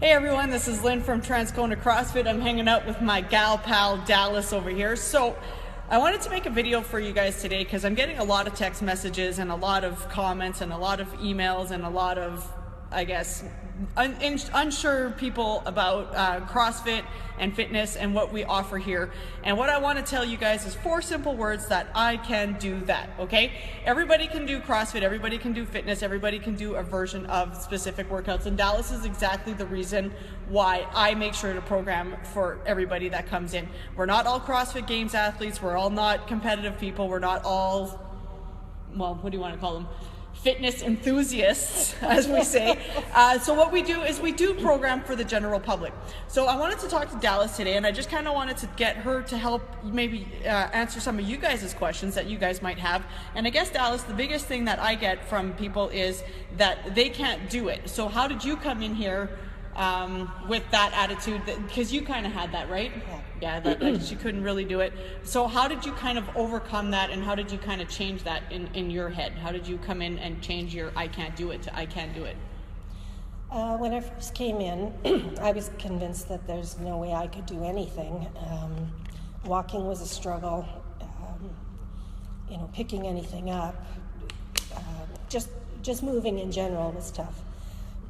Hey everyone, this is Lynn from Transcona CrossFit. I'm hanging out with my gal pal Dallis over here. So I wanted to make a video for you guys today because I'm getting a lot of text messages and a lot of comments and a lot of emails and a lot of, I guess, unsure people about CrossFit and fitness and what we offer here. And what I want to tell you guys is 4 simple words that I can do that, okay? Everybody can do CrossFit, everybody can do fitness, everybody can do a version of specific workouts. And Dallis is exactly the reason why I make sure to program for everybody that comes in. We're not all CrossFit Games athletes, we're all not competitive people, we're not all, well, what do you want to call them? Fitness enthusiasts, as we say. So what we do is we do program for the general public. So I wanted to talk to Dallis today, and I just kind of wanted to get her to help maybe answer some of you guys' questions that you guys might have. And I guess, Dallis, the biggest thing that I get from people is that they can't do it. So how did you come in here with that attitude? Because you kind of had that, right? Yeah, that she couldn't really do it. So how did you kind of overcome that, and how did you kind of change that in your head? How did you come in and change your I can't do it to I can do it? When I first came in, I was convinced that there's no way I could do anything. Walking was a struggle. Picking anything up, just moving in general was tough.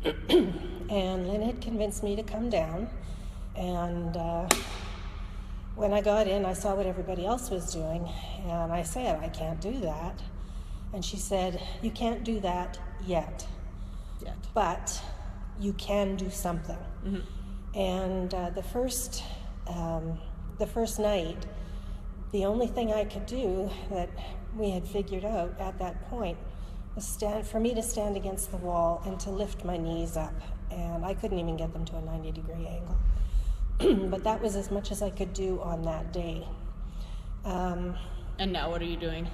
And Lynn had convinced me to come down, and when I got in, I saw what everybody else was doing, and I said, I can't do that. And she said, you can't do that yet. But you can do something. Mm-hmm. And the first night, the only thing I could do that we had figured out at that point was for me to stand against the wall and to lift my knees up. And I couldn't even get them to a 90-degree angle. But that was as much as I could do on that day. And now what are you doing?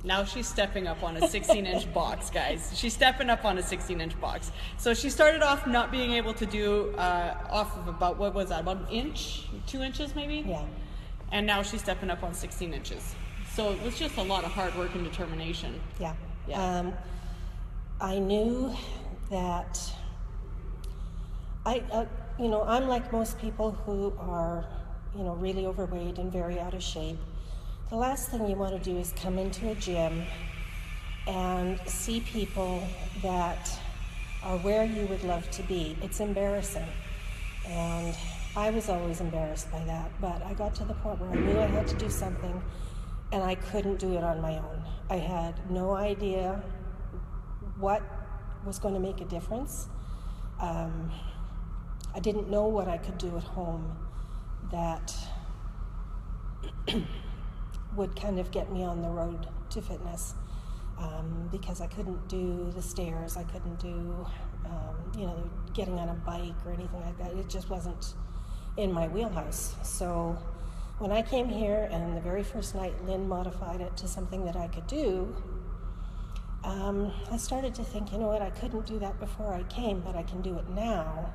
Now she's stepping up on a 16-inch box, guys. She's stepping up on a 16-inch box. So she started off not being able to do off of about, what was that, about an inch, 2 inches maybe? Yeah. And now she's stepping up on 16 inches. So it was just a lot of hard work and determination. Yeah. Yeah. I knew that I'm like most people who are, really overweight and very out of shape. The last thing you want to do is come into a gym and see people that are where you would love to be. It's embarrassing. And I was always embarrassed by that, but I got to the point where I knew I had to do something, and I couldn't do it on my own. I had no idea what was going to make a difference. I didn't know what I could do at home that would kind of get me on the road to fitness, because I couldn't do the stairs, I couldn't do, getting on a bike or anything like that. It just wasn't in my wheelhouse. So when I came here, and the very first night Lynn modified it to something that I could do, I started to think, I couldn't do that before I came, but I can do it now.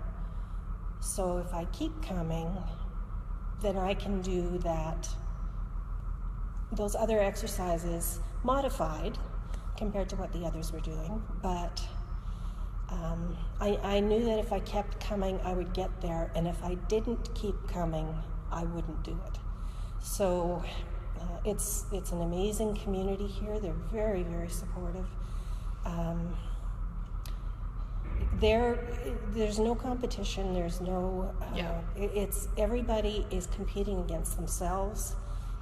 So if I keep coming, then I can do those other exercises modified compared to what the others were doing. But I knew that if I kept coming, I would get there, and if I didn't keep coming, I wouldn't do it. So it's an amazing community here. They're very, very supportive. There's no competition. There's no. It's everybody is competing against themselves,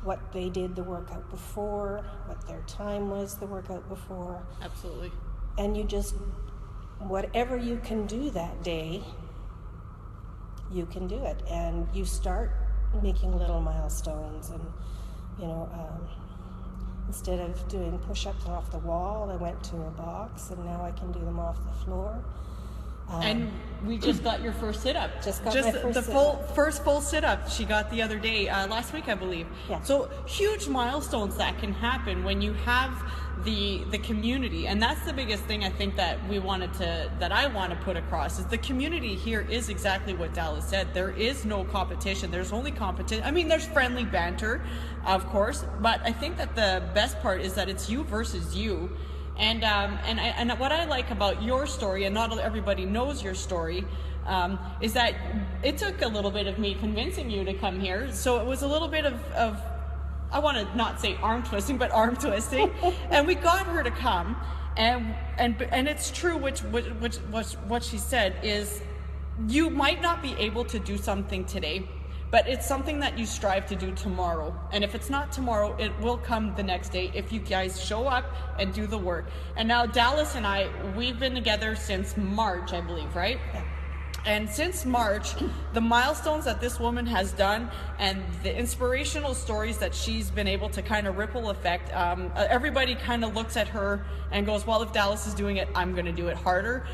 what they did the workout before, what their time was the workout before. Absolutely. And you just, whatever you can do that day, you can do it, and you start making little milestones. And instead of doing push-ups off the wall, I went to a box, and now I can do them off the floor. And we just got your first sit-up. Just my first full sit-up she got the other day, last week, I believe. Yeah. So huge milestones that can happen when you have the community, and that's the biggest thing I think that I want to put across is the community here is exactly what Dallis said. There is no competition. There's only competition. I mean, there's friendly banter, of course, but I think that the best part is that it's you versus you. And what I like about your story, and not everybody knows your story, is that it took a little bit of me convincing you to come here. So it was a little bit of I want to not say arm twisting, but arm twisting, and we got her to come. And it's true, what she said is, you might not be able to do something today, but it's something that you strive to do tomorrow. And if it's not tomorrow, it will come the next day if you guys show up and do the work. And now Dallis and I, we've been together since March, I believe, right? Yeah. And since March, the milestones that this woman has done and the inspirational stories that she's been able to kind of ripple effect, everybody kind of looks at her and goes, well, if Dallis is doing it, I'm going to do it harder,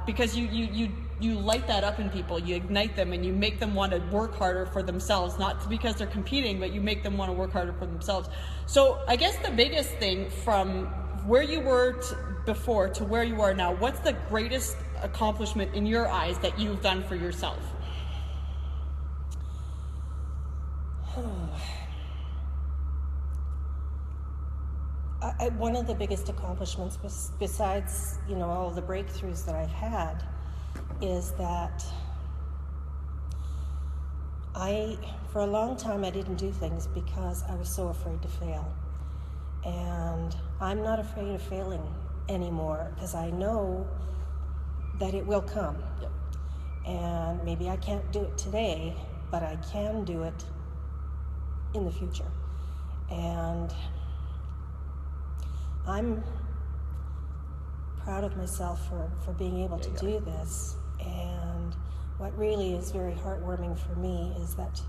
because you light that up in people. You ignite them and you make them want to work harder for themselves, not because they're competing, but you make them want to work harder for themselves. So I guess the biggest thing from where you were before to where you are now, what's the greatest accomplishment in your eyes that you've done for yourself? One of the biggest accomplishments, besides, you know, all the breakthroughs that I've had, is that for a long time I didn't do things because I was so afraid to fail. And I'm not afraid of failing anymore, because I know that it will come. Yep. And maybe I can't do it today, but I can do it in the future. And I'm proud of myself for being able to do this. And what really is very heartwarming for me is that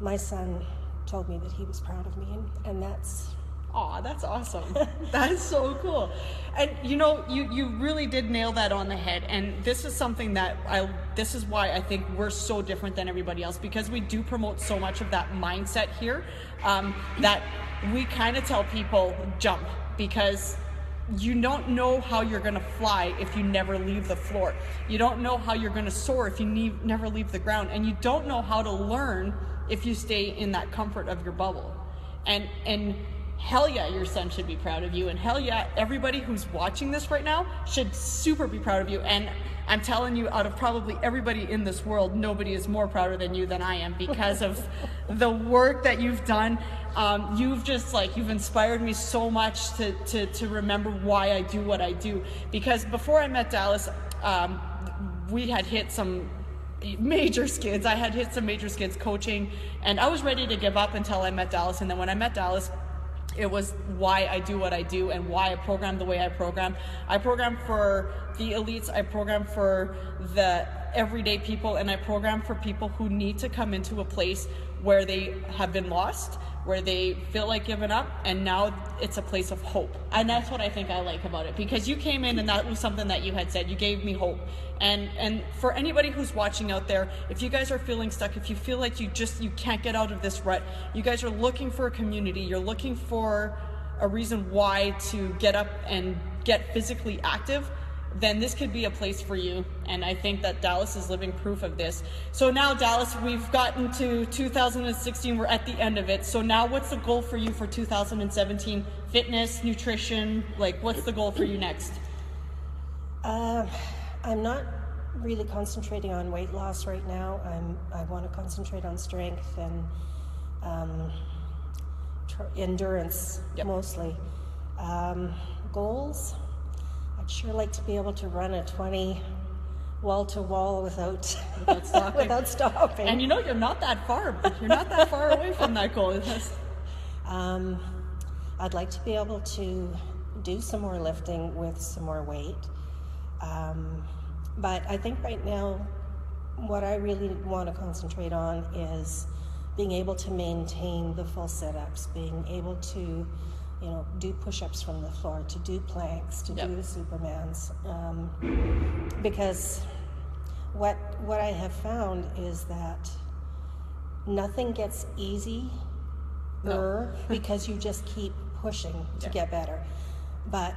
my son told me that he was proud of me, and that's... Aw, that's awesome. That is so cool. And you know, you really did nail that on the head. And this is something that this is why I think we're so different than everybody else, because we do promote so much of that mindset here, that we kind of tell people jump, because you don't know how you're going to fly if you never leave the floor. You don't know how you're going to soar if you never leave the ground. And you don't know how to learn if you stay in that comfort of your bubble. And hell yeah, your son should be proud of you. And hell yeah, everybody who's watching this right now should super be proud of you. And I'm telling you, out of probably everybody in this world, nobody is more prouder than you than I am, because of the work that you've done. You've inspired me so much to remember why I do what I do. Because before I met Dallis, we had hit some major skids. I had hit some major skids coaching, and I was ready to give up until I met Dallis. And then when I met Dallis, it was why I do what I do and why I program the way I program. I program for the elites, I program for the everyday people, and I program for people who need to come into a place where they have been lost, where they feel like giving up, and now it's a place of hope. And that's what I think I like about it, because you came in and that was something that you had said. You gave me hope. And for anybody who's watching out there, if you guys are feeling stuck, if you feel like you can't get out of this rut, you guys are looking for a community, you're looking for a reason why to get up and get physically active, then this could be a place for you. And I think that Dallis is living proof of this. So now, Dallis, we've gotten to 2016. We're at the end of it. So now what's the goal for you for 2017? Fitness, nutrition, what's the goal for you next? I'm not really concentrating on weight loss right now. I want to concentrate on strength and endurance, yep, mostly. Goals? I'd sure like to be able to run a 20 wall-to-wall without stopping. Without stopping. And you know, you're not that far away from that goal. I'd like to be able to do some more lifting with some more weight. But I think right now what I really want to concentrate on is being able to maintain the full sit-ups, being able to, do push-ups from the floor, to do planks, to do the Supermans. Because what I have found is that nothing gets easier because you just keep pushing to get better. But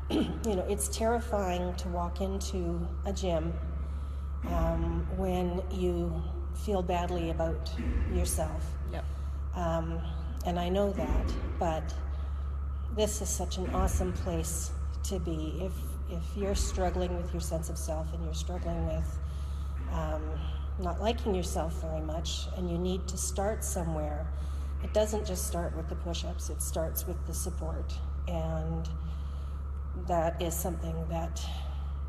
it's terrifying to walk into a gym when you feel badly about yourself. Yep. And I know that, but this is such an awesome place to be. If you're struggling with your sense of self and you're struggling with not liking yourself very much, and you need to start somewhere, it doesn't just start with the push-ups, it starts with the support. And that is something that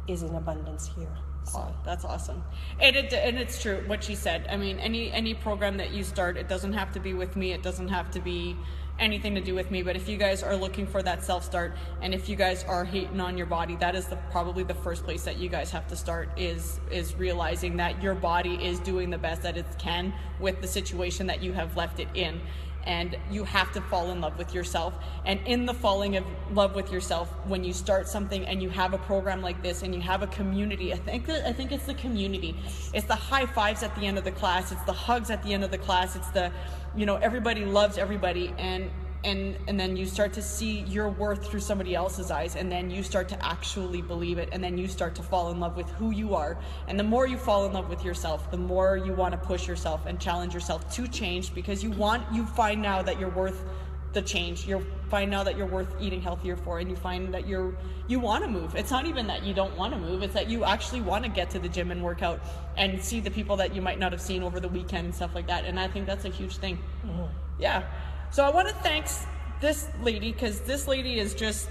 is in abundance here. So. Oh, that's awesome. And it's true what she said. I mean, any program that you start, it doesn't have to be with me, it doesn't have to be anything to do with me, but if you guys are looking for that self-start, and if you guys are hating on your body, that is probably the first place that you guys have to start, is realizing that your body is doing the best that it can with the situation that you have left it in. And you have to fall in love with yourself. And in the falling in love with yourself, when you start something and you have a program like this and you have a community, I think it's the community. It's the high fives at the end of the class. It's the hugs at the end of the class. It's the, everybody loves everybody. And then you start to see your worth through somebody else's eyes, and then you start to actually believe it, and then you start to fall in love with who you are. And the more you fall in love with yourself, the more you want to push yourself and challenge yourself to change, because you find now that you're worth the change. You find now that you're worth eating healthier for, and you find that you want to move. It's not even that you don't want to move, it's that you actually want to get to the gym and work out and see the people that you might not have seen over the weekend and stuff like that. And I think that's a huge thing. Mm-hmm. Yeah. So I want to thank this lady, because this lady is just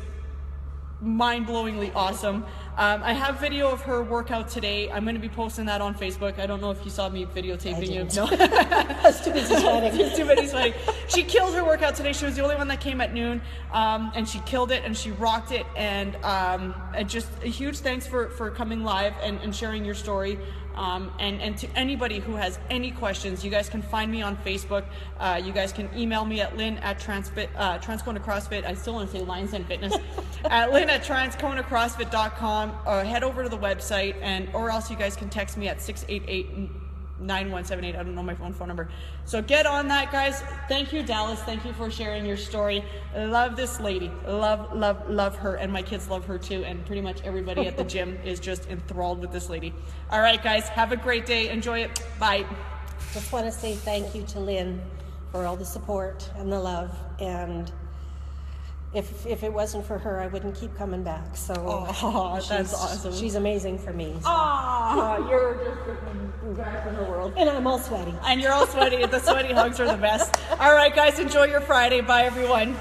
mind-blowingly awesome. I have video of her workout today. I'm going to be posting that on Facebook. I don't know if you saw me videotaping you. No. I was too busy sweating. Too busy sweating. She killed her workout today. She was the only one that came at noon, and she killed it and she rocked it. And just a huge thanks for coming live and sharing your story. And to anybody who has any questions, you guys can find me on Facebook. You guys can email me at Transcona CrossFit. I still want to say Lions and Fitness. At lynn@transconacrossfit.com. Head over to the website, or else you guys can text me at 688-9178. I don't know my phone number. So get on that, guys. Thank you, Dallas. Thank you for sharing your story. Love this lady. Love her. And my kids love her too. And pretty much everybody at the gym is just enthralled with this lady. All right, guys. Have a great day. Enjoy it. Bye. Just want to say thank you to Lynn for all the support and the love. And if it wasn't for her, I wouldn't keep coming back. So that's awesome. She's amazing for me. So. You're just back in the world. And I'm all sweaty. And you're all sweaty. The sweaty hugs are the best. All right, guys, enjoy your Friday. Bye, everyone.